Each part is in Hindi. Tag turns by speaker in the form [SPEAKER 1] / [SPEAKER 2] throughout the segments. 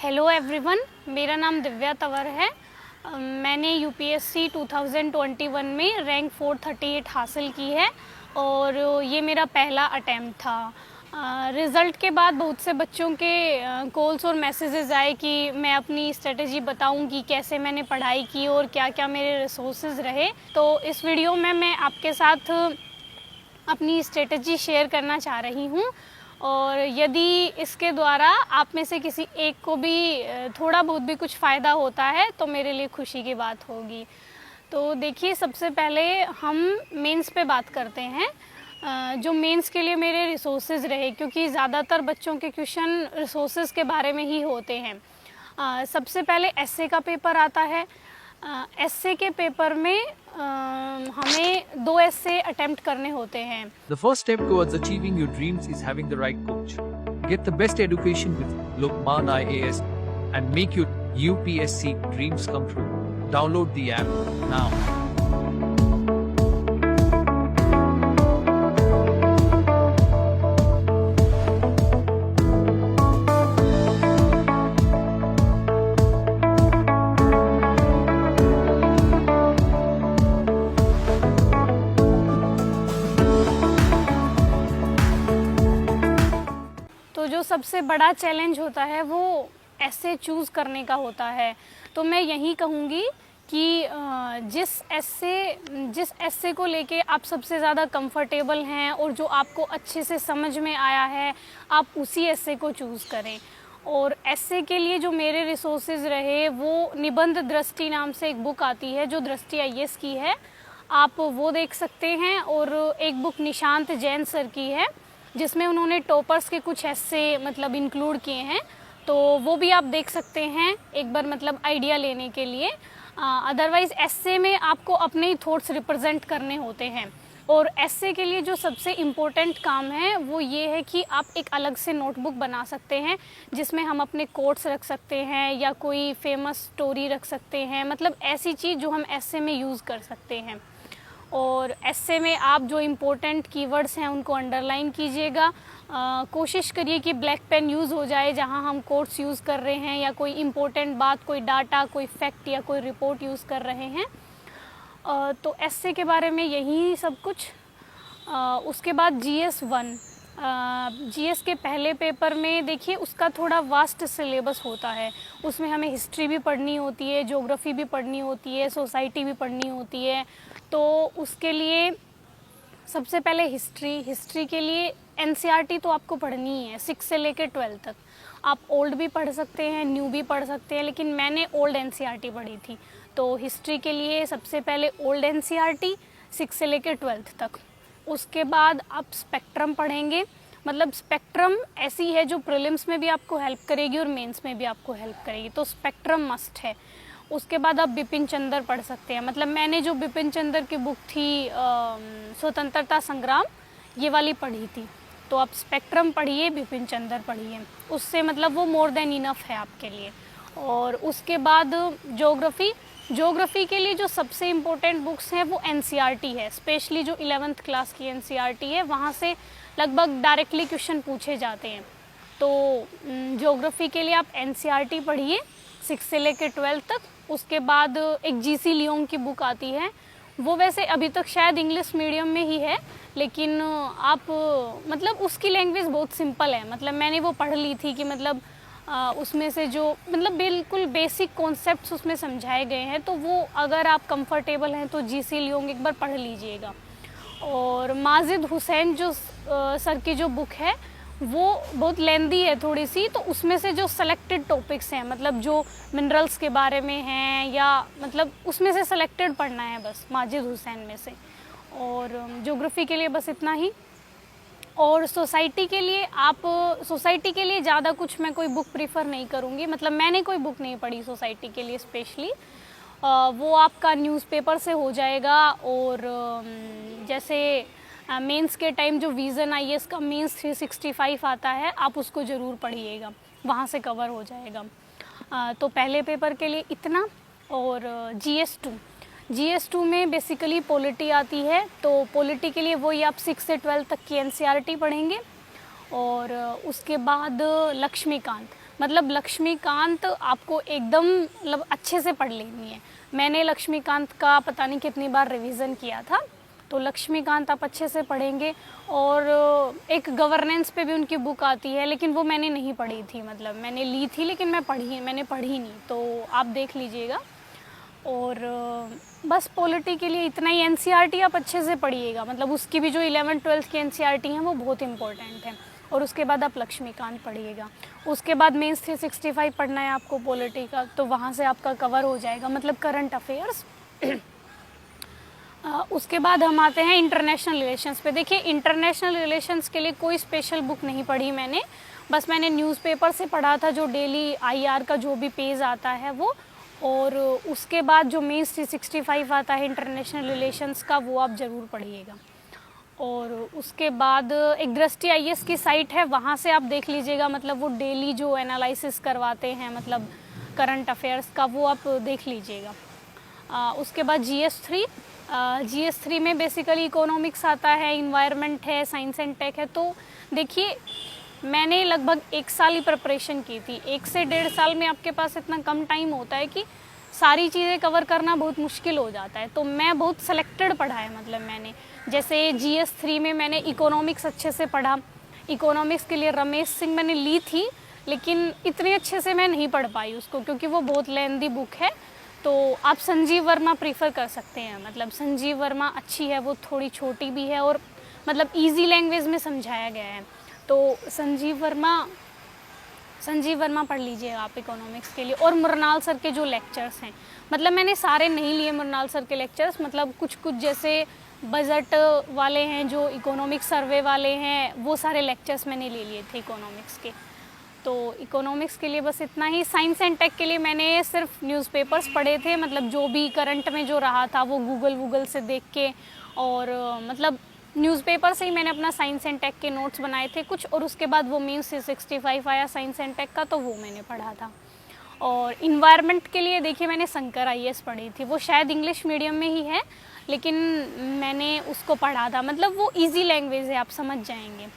[SPEAKER 1] हेलो एवरीवन, मेरा नाम दिव्या तंवर है। मैंने यूपीएससी 2021 में रैंक 438 हासिल की है और ये मेरा पहला अटैम्प्ट था। रिज़ल्ट के बाद बहुत से बच्चों के कॉल्स और मैसेजेस आए कि मैं अपनी स्ट्रेटजी बताऊं कि कैसे मैंने पढ़ाई की और क्या क्या मेरे रिसोर्सेज रहे। तो इस वीडियो में मैं आपके साथ अपनी स्ट्रेटजी शेयर करना चाह रही हूँ और यदि इसके द्वारा आप में से किसी एक को भी थोड़ा बहुत भी कुछ फ़ायदा होता है तो मेरे लिए खुशी की बात होगी। तो देखिए, सबसे पहले हम मेंस पे बात करते हैं। जो मेंस के लिए मेरे रिसोर्सेज रहे, क्योंकि ज़्यादातर बच्चों के क्वेश्चन रिसोर्सेज के बारे में ही होते हैं। सबसे पहले एसए का पेपर आता है। एसए के पेपर में हमें 2 एसए अटेम्प्ट करने होते हैं।
[SPEAKER 2] The first step towards achieving your dreams is having the right coach. Get the best education with Lokman IAS and make your UPSC dreams come true. Download the app now.
[SPEAKER 1] तो जो सबसे बड़ा चैलेंज होता है वो एसए चूज़ करने का होता है। तो मैं यही कहूँगी कि जिस एसए को लेके आप सबसे ज़्यादा कंफर्टेबल हैं और जो आपको अच्छे से समझ में आया है, आप उसी एसए को चूज़ करें। और एसए के लिए जो मेरे रिसोर्सेज रहे वो निबंध दृष्टि नाम से एक बुक आती है जो दृष्टि आईएएस की है, आप वो देख सकते हैं। और एक बुक निशांत जैन सर की है जिसमें उन्होंने टॉपर्स के कुछ एस्से मतलब इंक्लूड किए हैं, तो वो भी आप देख सकते हैं एक बार मतलब आइडिया लेने के लिए। अदरवाइज़ एस्से में आपको अपने ही थॉट्स रिप्रेजेंट करने होते हैं। और एस्से के लिए जो सबसे इम्पोर्टेंट काम है वो ये है कि आप एक अलग से नोटबुक बना सकते हैं जिसमें हम अपने कोट्स रख सकते हैं या कोई फेमस स्टोरी रख सकते हैं, मतलब ऐसी चीज़ जो हम एस्से में यूज़ कर सकते हैं। और एस्से में आप जो इम्पोर्टेंट कीवर्ड्स हैं उनको अंडरलाइन कीजिएगा। कोशिश करिए कि ब्लैक पेन यूज़ हो जाए जहां हम कोट्स यूज़ कर रहे हैं या कोई इम्पोर्टेंट बात, कोई डाटा, कोई फैक्ट या कोई रिपोर्ट यूज़ कर रहे हैं। तो एस्से के बारे में यही सब कुछ। उसके बाद जीएस 1, जीएस के पहले पेपर में देखिए उसका थोड़ा वास्ट सिलेबस होता है। उसमें हमें हिस्ट्री भी पढ़नी होती है, ज्योग्राफी भी पढ़नी होती है, सोसाइटी भी पढ़नी होती है। तो उसके लिए सबसे पहले हिस्ट्री के लिए एनसीईआरटी तो आपको पढ़नी ही है 6 से लेकर 12 तक। आप ओल्ड भी पढ़ सकते हैं, न्यू भी पढ़ सकते हैं, लेकिन मैंने ओल्ड एनसीईआरटी पढ़ी थी। तो हिस्ट्री के लिए सबसे पहले ओल्ड एनसीईआरटी 6 से लेकर 12 तक। उसके बाद आप स्पेक्ट्रम पढ़ेंगे, मतलब स्पेक्ट्रम ऐसी है जो प्रीलिम्स में भी आपको हेल्प करेगी और मेंस में भी आपको हेल्प करेगी, तो स्पेक्ट्रम मस्ट है। उसके बाद आप बिपिन चंद्र पढ़ सकते हैं, मतलब मैंने जो बिपिन चंद्र की बुक थी स्वतंत्रता संग्राम, ये वाली पढ़ी थी। तो आप स्पेक्ट्रम पढ़िए, बिपिन चंद्र पढ़िए, उससे मतलब वो मोर देन इनफ है आपके लिए। और उसके बाद ज्योग्राफी के लिए जो सबसे इम्पोर्टेंट बुक्स हैं वो एनसीईआरटी है, स्पेशली जो 11th क्लास की एनसीईआरटी है, वहाँ से लगभग डायरेक्टली क्वेश्चन पूछे जाते हैं। तो ज्योग्राफी के लिए आप एनसीईआरटी पढ़िए 6 से लेकर 12 तक। उसके बाद एक जीसी लियोंग की बुक आती है, वो वैसे अभी तक शायद इंग्लिश मीडियम में ही है, लेकिन आप मतलब उसकी लैंग्वेज बहुत सिंपल है। मतलब मैंने वो पढ़ ली थी कि मतलब उसमें से जो मतलब बिल्कुल बेसिक कॉन्सेप्ट्स उसमें समझाए गए हैं, तो वो अगर आप कंफर्टेबल हैं तो जीसी लियोंग एक बार पढ़ लीजिएगा। और माजिद हुसैन जो सर की जो बुक है वो बहुत लेंदी है थोड़ी सी, तो उसमें से जो सेलेक्टेड टॉपिक्स हैं, मतलब जो मिनरल्स के बारे में हैं या मतलब उसमें से सेलेक्टेड पढ़ना है बस माजिद हुसैन में से। और ज्योग्राफी के लिए बस इतना ही। और सोसाइटी के लिए ज़्यादा कुछ मैं कोई बुक प्रीफर नहीं करूँगी, मतलब मैंने कोई बुक नहीं पढ़ी सोसाइटी के लिए स्पेशली। वो आपका न्यूज़पेपर से हो जाएगा। और जैसे मेंस के टाइम जो विज़न आईएएस का मेंस 365 आता है, आप उसको ज़रूर पढ़िएगा, वहाँ से कवर हो जाएगा। तो पहले पेपर के लिए इतना। और जीएस 2 में बेसिकली पॉलिटी आती है, तो पॉलिटी के लिए वही आप 6 से 12 तक की एनसीईआरटी पढ़ेंगे। और उसके बाद लक्ष्मीकांत, मतलब लक्ष्मीकांत आपको एकदम मतलब अच्छे से पढ़ लेनी है। मैंने लक्ष्मीकांत का पता नहीं कितनी बार रिवीजन किया था, तो लक्ष्मीकांत आप अच्छे से पढ़ेंगे। और एक गवर्नेंस पे भी उनकी बुक आती है, लेकिन वो मैंने नहीं पढ़ी थी, मतलब मैंने ली थी लेकिन मैंने पढ़ी नहीं, तो आप देख लीजिएगा। और बस पॉलिटी के लिए इतना ही। एनसीईआरटी आप अच्छे से पढ़िएगा, मतलब उसकी भी जो 11th-12th की एनसीईआरटी हैं वो बहुत इंपॉर्टेंट है। और उसके बाद आप लक्ष्मीकांत पढ़िएगा। उसके बाद मेंस 365 पढ़ना है आपको पॉलिटी का, तो वहाँ से आपका कवर हो जाएगा, मतलब करंट अफेयर्स। उसके बाद हम आते हैं इंटरनेशनल रिलेशंस पे। देखिए इंटरनेशनल रिलेशंस के लिए कोई स्पेशल बुक नहीं पढ़ी मैंने, बस मैंने न्यूज़पेपर से पढ़ा था जो डेली आईआर का जो भी पेज आता है वो। और उसके बाद जो मेंस 365 आता है इंटरनेशनल रिलेशंस का, वो आप ज़रूर पढ़िएगा। और उसके बाद एक दृष्टि आईएएस की साइट है, वहाँ से आप देख लीजिएगा, मतलब वो डेली जो एनालिसिस करवाते हैं मतलब करंट अफेयर्स का, वो आप देख लीजिएगा। उसके बाद GS3 में बेसिकली इकोनॉमिक्स आता है, इन्वायरमेंट है, साइंस एंड टेक है। तो देखिए मैंने लगभग 1 साल ही प्रिपरेशन की थी। 1 से 1.5 साल में आपके पास इतना कम टाइम होता है कि सारी चीज़ें कवर करना बहुत मुश्किल हो जाता है। तो मैं बहुत सेलेक्टेड पढ़ा है, मतलब मैंने जैसे GS3 में मैंने इकोनॉमिक्स अच्छे से पढ़ा। इकोनॉमिक्स के लिए रमेश सिंह मैंने ली थी, लेकिन इतने अच्छे से मैं नहीं पढ़ पाई उसको, क्योंकि वो बहुत लेंदी बुक है। तो आप संजीव वर्मा प्रीफर कर सकते हैं, मतलब संजीव वर्मा अच्छी है, वो थोड़ी छोटी भी है और मतलब इजी लैंग्वेज में समझाया गया है। तो संजीव वर्मा पढ़ लीजिएगा आप इकोनॉमिक्स के लिए। और मुरनाल सर के जो लेक्चर्स हैं, मतलब मैंने सारे नहीं लिए मुरनाल सर के लेक्चर्स, मतलब कुछ जैसे बजट वाले हैं, जो इकोनॉमिक सर्वे वाले हैं, वो सारे लेक्चर्स मैंने ले लिए थे इकोनॉमिक्स के। तो इकोनॉमिक्स के लिए बस इतना ही। साइंस एंड टेक के लिए मैंने सिर्फ न्यूज़पेपर्स पढ़े थे, मतलब जो भी करंट में जो रहा था वो गूगल से देख के, और मतलब न्यूज़पेपर से ही मैंने अपना साइंस एंड टेक के नोट्स बनाए थे कुछ। और उसके बाद वो मेंस 365 आया साइंस एंड टेक का, तो वो मैंने पढ़ा था। और इन्वायरमेंट के लिए देखिए मैंने शंकर आईएएस पढ़ी थी, वो शायद इंग्लिश मीडियम में ही है, लेकिन मैंने उसको पढ़ा था, मतलब वो इजी लैंग्वेज है, आप समझ जाएंगे।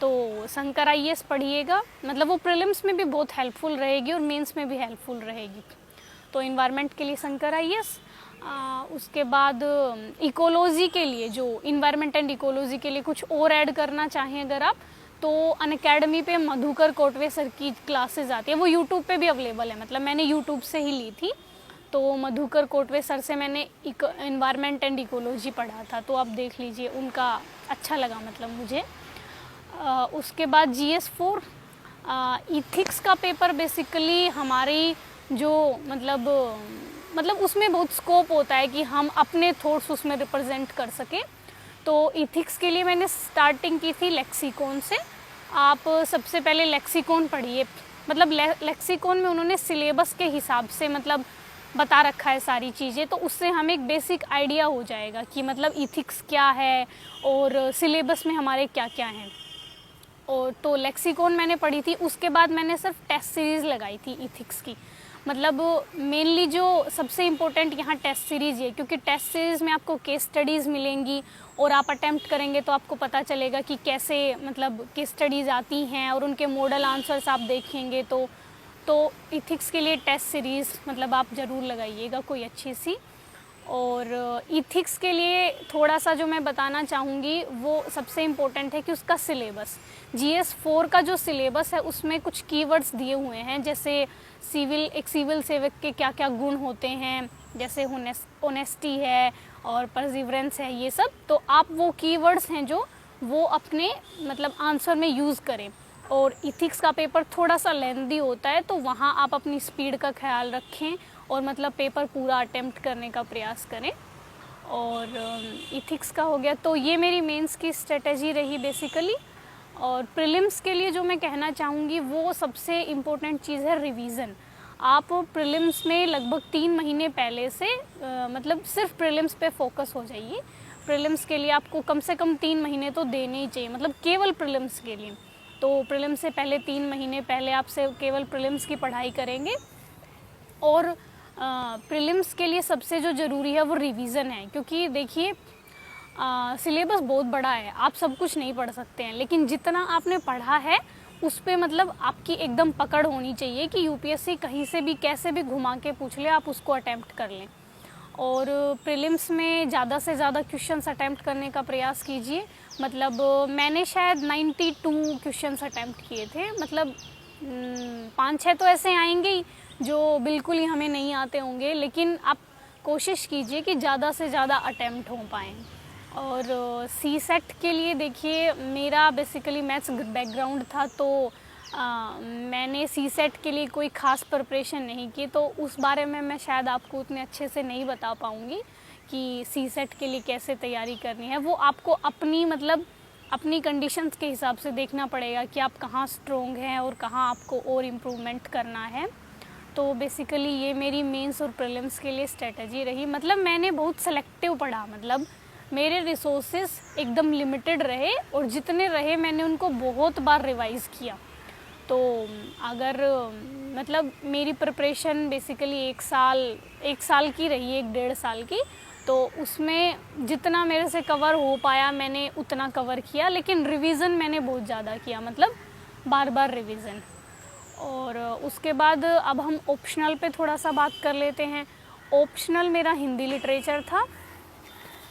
[SPEAKER 1] तो शंकर आईएएस पढ़िएगा, मतलब वो प्रीलिम्स में भी बहुत हेल्पफुल रहेगी और मेंस में भी हेल्पफुल रहेगी। तो इन्वायरमेंट के लिए शंकर आईएएस। उसके बाद इकोलॉजी के लिए, जो इन्वायरमेंट एंड इकोलॉजी के लिए कुछ और ऐड करना चाहें अगर आप, तो अनअकैडमी पे मधुकर कोटवे सर की क्लासेस आती है, वो यूट्यूब पे भी अवेलेबल है, मतलब मैंने यूट्यूब से ही ली थी। तो मधुकर कोटवे सर से मैंने इन्वायरमेंट एंड इकोलॉजी पढ़ा था, तो आप देख लीजिए, उनका अच्छा लगा मतलब मुझे। उसके बाद GS4 इथिक्स का पेपर, बेसिकली हमारी जो मतलब उसमें बहुत स्कोप होता है कि हम अपने थॉट्स उसमें रिप्रेजेंट कर सकें। तो इथिक्स के लिए मैंने स्टार्टिंग की थी लेक्सिकॉन से। आप सबसे पहले लेक्सिकॉन पढ़िए, मतलब लेक्सिकॉन में उन्होंने सिलेबस के हिसाब से मतलब बता रखा है सारी चीज़ें, तो उससे हमें एक बेसिक आइडिया हो जाएगा कि मतलब इथिक्स क्या है और सिलेबस में हमारे क्या क्या हैं। और तो लेक्सिकॉन मैंने पढ़ी थी। उसके बाद मैंने सिर्फ टेस्ट सीरीज़ लगाई थी इथिक्स की, मतलब मेनली जो सबसे इम्पोर्टेंट यहाँ टेस्ट सीरीज़ है, क्योंकि टेस्ट सीरीज़ में आपको केस स्टडीज़ मिलेंगी और आप अटेम्प्ट करेंगे तो आपको पता चलेगा कि कैसे मतलब केस स्टडीज़ आती हैं और उनके मॉडल आंसर्स आप देखेंगे। तो इथिक्स के लिए टेस्ट सीरीज़ मतलब आप ज़रूर लगाइएगा कोई अच्छी सी। और इथिक्स के लिए थोड़ा सा जो मैं बताना चाहूँगी, वो सबसे इम्पोर्टेंट है कि उसका सिलेबस, GS4 का जो सिलेबस है उसमें कुछ कीवर्ड्स दिए हुए हैं, जैसे एक सिविल सेवक के क्या क्या गुण होते हैं, जैसे ऑनेस्टी है और परसिवरेंस है, ये सब। तो आप वो कीवर्ड्स हैं जो वो अपने मतलब आंसर में यूज़ करें। और इथिक्स का पेपर थोड़ा सा लेंदी होता है, तो वहाँ आप अपनी स्पीड का ख्याल रखें और मतलब पेपर पूरा अटेम्प्ट करने का प्रयास करें। और इथिक्स का हो गया। तो ये मेरी मेंस की स्ट्रेटजी रही बेसिकली। और प्रीलिम्स के लिए जो मैं कहना चाहूँगी, वो सबसे इम्पोर्टेंट चीज़ है रिवीज़न। आप प्रीलिम्स में लगभग 3 महीने पहले से मतलब सिर्फ प्रीलिम्स पे फोकस हो जाइए। प्रीलिम्स के लिए आपको कम से कम 3 महीने तो देने ही चाहिए, मतलब केवल प्रीलिम्स के लिए। तो प्रीलिम्स से पहले 3 महीने पहले आपसे केवल प्रीलिम्स की पढ़ाई करेंगे। और प्रीलिम्स के लिए सबसे जो ज़रूरी है वो रिवीज़न है, क्योंकि देखिए सिलेबस बहुत बड़ा है, आप सब कुछ नहीं पढ़ सकते हैं, लेकिन जितना आपने पढ़ा है उस पे मतलब आपकी एकदम पकड़ होनी चाहिए कि यूपीएससी कहीं से भी कैसे भी घुमा के पूछ ले, आप उसको अटैम्प्ट कर लें। और प्रीलिम्स में ज़्यादा से ज़्यादा क्वेश्चंस अटैम्प्ट करने का प्रयास कीजिए। मतलब मैंने शायद 92 क्वेश्चंस अटैम्प्ट किए थे। मतलब 5-6 तो ऐसे आएंगे ही जो बिल्कुल ही हमें नहीं आते होंगे, लेकिन आप कोशिश कीजिए कि ज़्यादा से ज़्यादा अटैम्प्ट हो पाएँ। और सी सेट के लिए देखिए, मेरा बेसिकली मैथ्स बैकग्राउंड था, तो मैंने सी सेट के लिए कोई ख़ास प्रिपरेशन नहीं की, तो उस बारे में मैं शायद आपको उतने अच्छे से नहीं बता पाऊँगी कि सी सेट के लिए कैसे तैयारी करनी है। वो आपको अपनी मतलब अपनी कंडीशंस के हिसाब से देखना पड़ेगा कि आप कहाँ स्ट्रोंग हैं और कहाँ आपको और इम्प्रूवमेंट करना है। तो बेसिकली ये मेरी मेंस और प्रीलिम्स के लिए स्ट्रेटजी रही। मतलब मैंने बहुत सेलेक्टिव पढ़ा, मतलब मेरे रिसोर्सेज एकदम लिमिटेड रहे और जितने रहे मैंने उनको बहुत बार रिवाइज़ किया। तो अगर मतलब मेरी प्रिपरेशन बेसिकली एक साल की रही, 1-1.5 साल की, तो उसमें जितना मेरे से कवर हो पाया मैंने उतना कवर किया, लेकिन रिवीज़न मैंने बहुत ज़्यादा किया, मतलब बार बार रिवीज़न। और उसके बाद अब हम ऑप्शनल पे थोड़ा सा बात कर लेते हैं। ऑप्शनल मेरा हिंदी लिटरेचर था,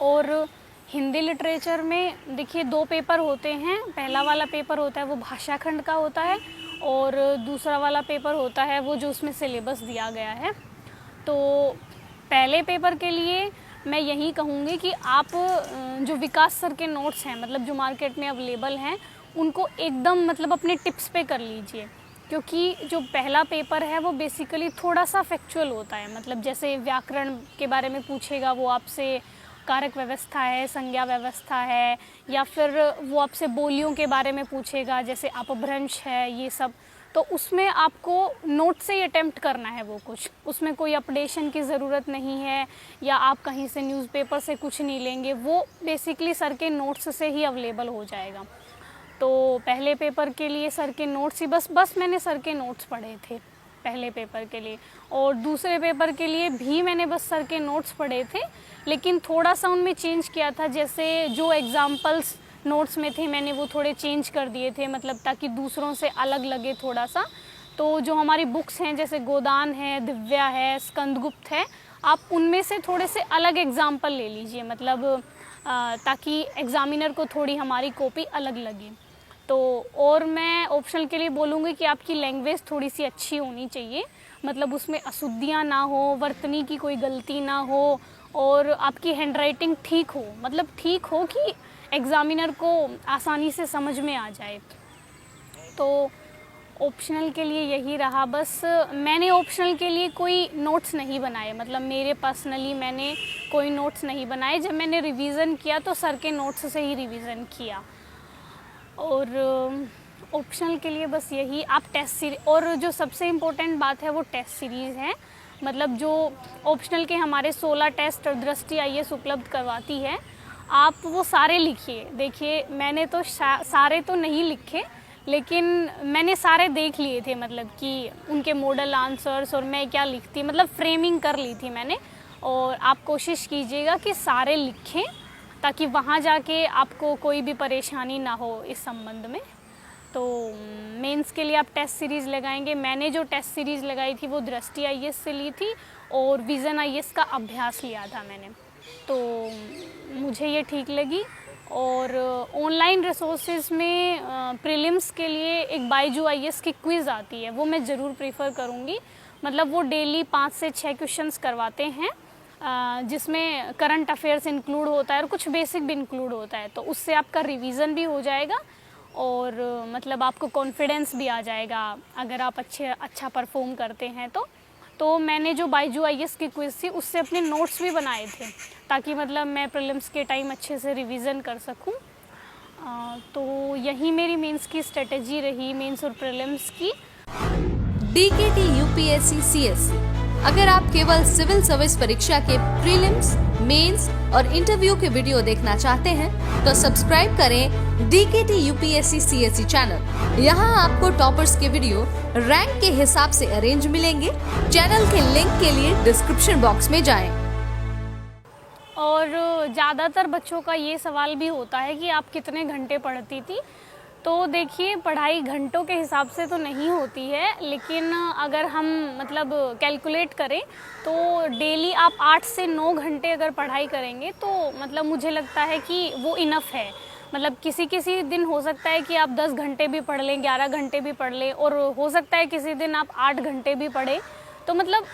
[SPEAKER 1] और हिंदी लिटरेचर में देखिए 2 पेपर होते हैं। पहला वाला पेपर होता है वो भाषा खंड का होता है, और दूसरा वाला पेपर होता है वो जो उसमें सिलेबस दिया गया है। तो पहले पेपर के लिए मैं यही कहूँगी कि आप जो विकास सर के नोट्स हैं, मतलब जो मार्केट में अवेलेबल हैं, उनको एकदम मतलब अपने टिप्स पे कर लीजिए, क्योंकि जो पहला पेपर है वो बेसिकली थोड़ा सा फैक्चुअल होता है। मतलब जैसे व्याकरण के बारे में पूछेगा वो आपसे, कारक व्यवस्था है, संज्ञा व्यवस्था है, या फिर वो आपसे बोलियों के बारे में पूछेगा जैसे अपभ्रंश है, ये सब। तो उसमें आपको नोट से ही अटेम्प्ट करना है वो कुछ, उसमें कोई अपडेशन की ज़रूरत नहीं है, या आप कहीं से न्यूज़पेपर से कुछ नहीं लेंगे, वो बेसिकली सर के नोट्स से ही अवेलेबल हो जाएगा। तो पहले पेपर के लिए सर के नोट्स ही बस मैंने सर के नोट्स पढ़े थे पहले पेपर के लिए, और दूसरे पेपर के लिए भी मैंने बस सर के नोट्स पढ़े थे, लेकिन थोड़ा सा उनमें चेंज किया था। जैसे जो एग्जाम्पल्स नोट्स में थे मैंने वो थोड़े चेंज कर दिए थे, मतलब ताकि दूसरों से अलग लगे थोड़ा सा। तो जो हमारी बुक्स हैं जैसे गोदान है, दिव्या है, स्कंदगुप्त है, आप उनमें से थोड़े से अलग एग्जाम्पल ले लीजिए, मतलब ताकि एग्ज़ामिनर को थोड़ी हमारी कॉपी अलग लगे। तो और मैं ऑप्शनल के लिए बोलूँगी कि आपकी लैंग्वेज थोड़ी सी अच्छी होनी चाहिए, मतलब उसमें अशुद्धियाँ ना हो, वर्तनी की कोई गलती ना हो, और आपकी हैंडराइटिंग ठीक हो, मतलब ठीक हो कि एग्ज़ामिनर को आसानी से समझ में आ जाए। तो ऑप्शनल के लिए यही रहा। बस मैंने ऑप्शनल के लिए कोई नोट्स नहीं बनाए, मतलब मेरे पर्सनली मैंने कोई नोट्स नहीं बनाए। जब मैंने रिवीज़न किया तो सर के नोट्स से ही रिवीज़न किया। और ऑप्शनल के लिए बस यही, आप टेस्ट सीरीज, और जो सबसे इम्पोर्टेंट बात है वो टेस्ट सीरीज़ है। मतलब जो ऑप्शनल के हमारे 16 टेस्ट दृष्टि आईएएस उपलब्ध करवाती है, आप वो सारे लिखिए। देखिए मैंने तो सारे तो नहीं लिखे, लेकिन मैंने सारे देख लिए थे, मतलब कि उनके मॉडल आंसर्स और मैं क्या लिखती, मतलब फ्रेमिंग कर ली थी मैंने। और आप कोशिश कीजिएगा कि सारे लिखें, ताकि वहाँ जाके आपको कोई भी परेशानी ना हो इस संबंध में। तो मेंस के लिए आप टेस्ट सीरीज़ लगाएंगे। मैंने जो टेस्ट सीरीज़ लगाई थी वो दृष्टि आईएएस से ली थी, और विज़न आईएएस का अभ्यास लिया था मैंने, तो मुझे ये ठीक लगी। और ऑनलाइन रिसोर्सेज में प्रीलिम्स के लिए एक बायजू आईएएस की क्विज़ आती है, वो मैं ज़रूर प्रीफर करूँगी। मतलब वो डेली 5 से 6 क्वेश्चंस करवाते हैं, जिसमें करंट अफेयर्स इंक्लूड होता है और कुछ बेसिक भी इंक्लूड होता है। तो उससे आपका रिवीजन भी हो जाएगा, और मतलब आपको कॉन्फिडेंस भी आ जाएगा अगर आप अच्छा परफॉर्म करते हैं। तो मैंने जो बायजू आईएएस की क्विज़ थी उससे अपने नोट्स भी बनाए थे, ताकि मतलब मैं प्रीलिम्स के टाइम अच्छे से रिवीजन कर सकूं। तो यही मेरी मेंस की स्ट्रेटजी रही, मेंस और प्रीलिम्स की।
[SPEAKER 3] DKT UPSC CSC. अगर आप केवल सिविल सर्विस परीक्षा के प्रीलिम्स, मेंस और इंटरव्यू के वीडियो देखना चाहते हैं तो सब्सक्राइब करें डीकेटी यूपीएससी सीएससी चैनल। यहाँ आपको टॉपर्स के वीडियो रैंक के हिसाब से अरेंज मिलेंगे। चैनल के लिंक के लिए डिस्क्रिप्शन बॉक्स में जाएं।
[SPEAKER 1] और ज़्यादातर बच्चों का ये सवाल भी होता है कि आप कितने घंटे पढ़ती थी। तो देखिए, पढ़ाई घंटों के हिसाब से तो नहीं होती है, लेकिन अगर हम मतलब कैलकुलेट करें तो डेली आप 8 से 9 घंटे अगर पढ़ाई करेंगे तो मतलब मुझे लगता है कि वो इनफ है। मतलब किसी किसी दिन हो सकता है कि आप 10 घंटे भी पढ़ लें, 11 घंटे भी पढ़ लें, और हो सकता है किसी दिन आप 8 घंटे भी पढ़ें। तो मतलब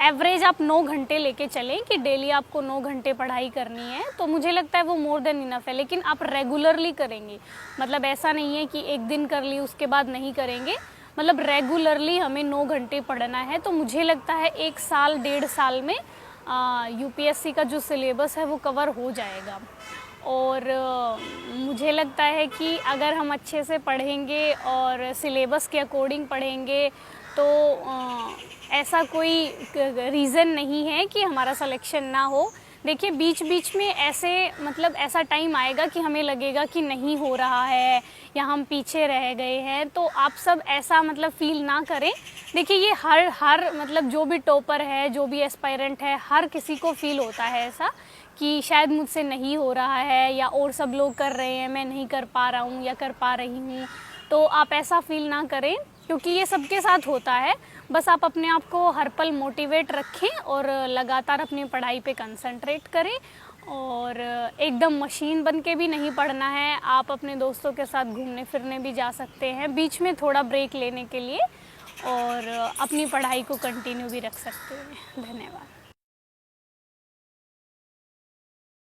[SPEAKER 1] एवरेज आप 9 घंटे लेके चलें कि डेली आपको 9 घंटे पढ़ाई करनी है, तो मुझे लगता है वो मोर देन इनफ है। लेकिन आप रेगुलरली करेंगे, मतलब ऐसा नहीं है कि एक दिन कर ली उसके बाद नहीं करेंगे, मतलब रेगुलरली हमें 9 घंटे पढ़ना है। तो मुझे लगता है 1 साल 1.5 साल में यूपीएससी का जो सिलेबस है वो कवर हो जाएगा। और मुझे लगता है कि अगर हम अच्छे से पढ़ेंगे और सिलेबस के अकॉर्डिंग पढ़ेंगे तो ऐसा कोई रीज़न नहीं है कि हमारा सिलेक्शन ना हो। देखिए, बीच बीच में ऐसे मतलब ऐसा टाइम आएगा कि हमें लगेगा कि नहीं हो रहा है या हम पीछे रह गए हैं, तो आप सब ऐसा मतलब फ़ील ना करें। देखिए, ये हर मतलब जो भी टॉपर है, जो भी एस्पायरेंट है, हर किसी को फ़ील होता है ऐसा कि शायद मुझसे नहीं हो रहा है, या और सब लोग कर रहे हैं, मैं नहीं कर पा रहा हूँ या कर पा रही हूँ। तो आप ऐसा फ़ील ना करें, क्योंकि ये सबके साथ होता है। बस आप अपने आप को हर पल मोटिवेट रखें और लगातार अपनी पढ़ाई पे कंसंट्रेट करें, और एकदम मशीन बन के भी नहीं पढ़ना है। आप अपने दोस्तों के साथ घूमने फिरने भी जा सकते हैं बीच में थोड़ा ब्रेक लेने के लिए, और अपनी पढ़ाई को कंटिन्यू भी रख सकते हैं। धन्यवाद।